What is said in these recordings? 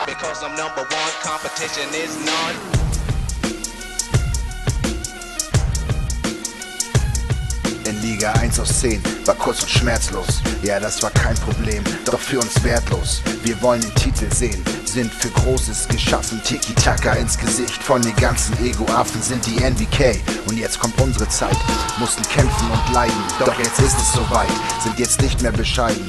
because I'm number one, competition is none. In Liga 1 aus 10 war kurz und schmerzlos. Ja, das war kein Problem, doch für uns wertlos. Wir wollen den Titel sehen, sind für Großes geschaffen. Tiki-Taka ins Gesicht von den ganzen Ego-Affen sind die NBK. Und jetzt kommt unsere Zeit, mussten kämpfen und leiden. Doch jetzt ist es soweit, sind jetzt nicht mehr bescheiden.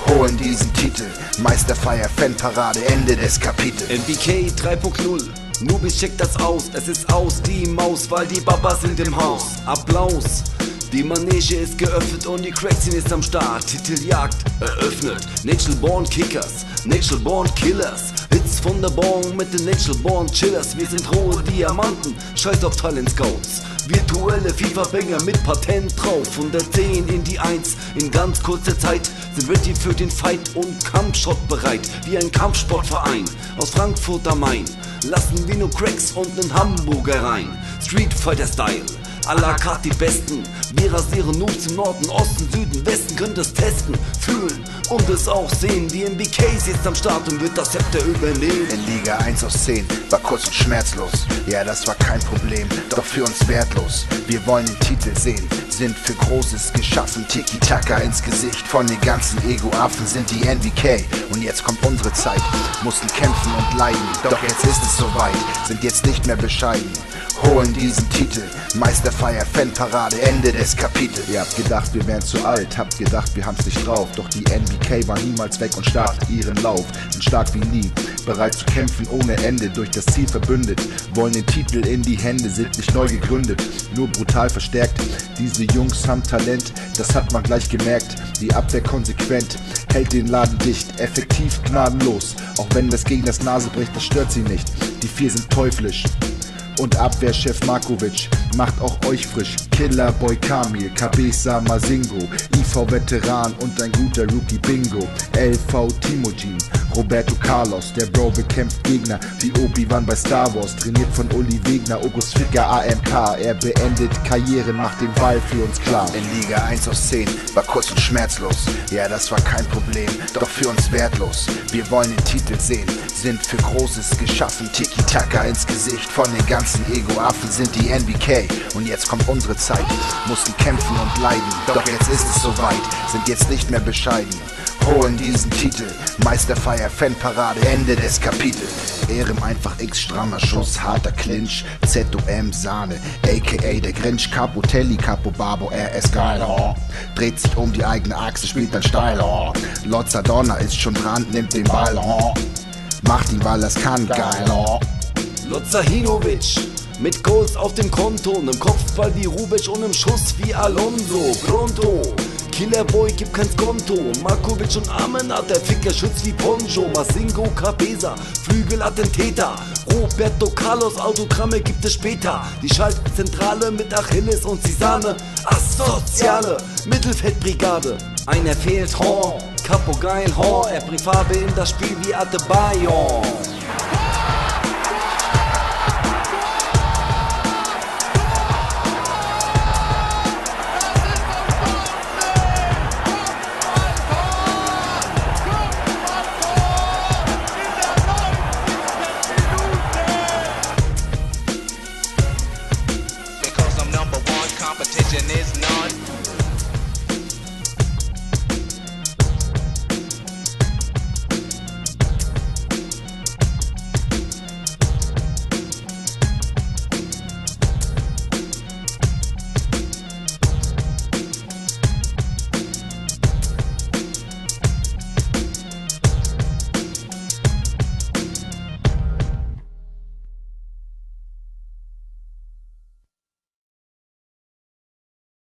Holen diesen Titel, Meisterfeier, Fanparade, Ende des Kapitels. NBK 3.0, Nubis checkt das aus, es ist aus die Maus, weil die Babas sind im Haus. Applaus! Die Manege ist geöffnet und die Cracksin ist am Start. Titeljagd eröffnet. Natural Born Kickers, Natural Born Killers. Hits von der Bon mit den Natural Born Chillers. Wir sind rohe Diamanten, scheiß auf Talent Scouts. Virtuelle FIFA-Banger mit Patent drauf. Von der 10 in die 1 in ganz kurzer Zeit. Sind ready für den Fight und Kampfschrott bereit. Wie ein Kampfsportverein aus Frankfurt am Main. Lassen wir nur Cracks und nen Hamburger rein. Street Fighter Style. À la carte die Besten, wir rasieren Noobs im Norden, Osten, Süden, Westen, könnt es testen, fühlen und es auch sehen. Die NBK ist jetzt am Start und wird das Zepter übernehmen. In Liga 1 aus 10 war kurz und schmerzlos. Ja, das war kein Problem, doch für uns wertlos. Wir wollen den Titel sehen, sind für Großes geschaffen. Tiki-Taka ins Gesicht von den ganzen Ego-Affen sind die NBK. Und jetzt kommt unsere Zeit, mussten kämpfen und leiden. Doch jetzt ist es soweit, sind jetzt nicht mehr bescheiden. Holen diesen Titel, Meisterfeier, Fanparade, Ende des Kapitels. Ihr habt gedacht, wir wären zu alt, habt gedacht, wir haben's nicht drauf. Doch die NBK war niemals weg und startet ihren Lauf. Sind stark wie nie, bereit zu kämpfen ohne Ende, durch das Ziel verbündet. Wollen den Titel in die Hände, sind nicht neu gegründet, nur brutal verstärkt. Diese Jungs haben Talent, das hat man gleich gemerkt. Die Abwehr konsequent, hält den Laden dicht, effektiv gnadenlos. Auch wenn das Gegners Nase bricht, das stört sie nicht. Die 4 sind teuflisch. Und Abwehrchef Markovic macht auch euch frisch. Killerboy Kamil, Kabesa Mazingo, IV-Veteran und ein guter Rookie Bingo. LV Timojin, Roberto Carlos, der Bro bekämpft Gegner wie Obi-Wan bei Star Wars. Trainiert von Uli Wegner, August Ficker AMK. Er beendet Karrieren, macht den Ball für uns klar. In Liga 1 aus 10 war kurz und schmerzlos. Ja, das war kein Problem, doch für uns wertlos. Wir wollen den Titel sehen, sind für Großes geschaffen. Tiki-Taka ins Gesicht von den ganzen Ego-Affen sind die NBK. Und jetzt kommt unsere Zeit, mussten kämpfen und leiden. Doch jetzt ist es soweit, sind jetzt nicht mehr bescheiden. Holen diesen Titel, Meisterfeier, Fanparade, Ende des Kapitels. Ehrem einfach X, strammer Schuss, harter Clinch, ZOM Sahne, aka der Grinch, Capotelli, Capo Babo, RS geil, oh. Dreht sich um die eigene Achse, spielt dann steil, oh. Lotza Donner ist schon dran, nimmt den Ball, oh. Macht ihn, weil er's kann, geil, oh. Lozahinovic mit Goals auf dem Konto, nem Kopfball wie Rubic und nem Schuss wie Alonso. Pronto, Killerboy gibt kein Konto. Markovic und Amenat, der Ficker schützt wie Poncho. Mazingo, Cabeza, Flügelattentäter. Roberto Carlos, Autogramme gibt es später. Die Schaltzentrale mit Achilles und Cisane. Asoziale Mittelfeldbrigade. Einer fehlt, Capo geil, er bringt Farbe in das Spiel wie Adebayor.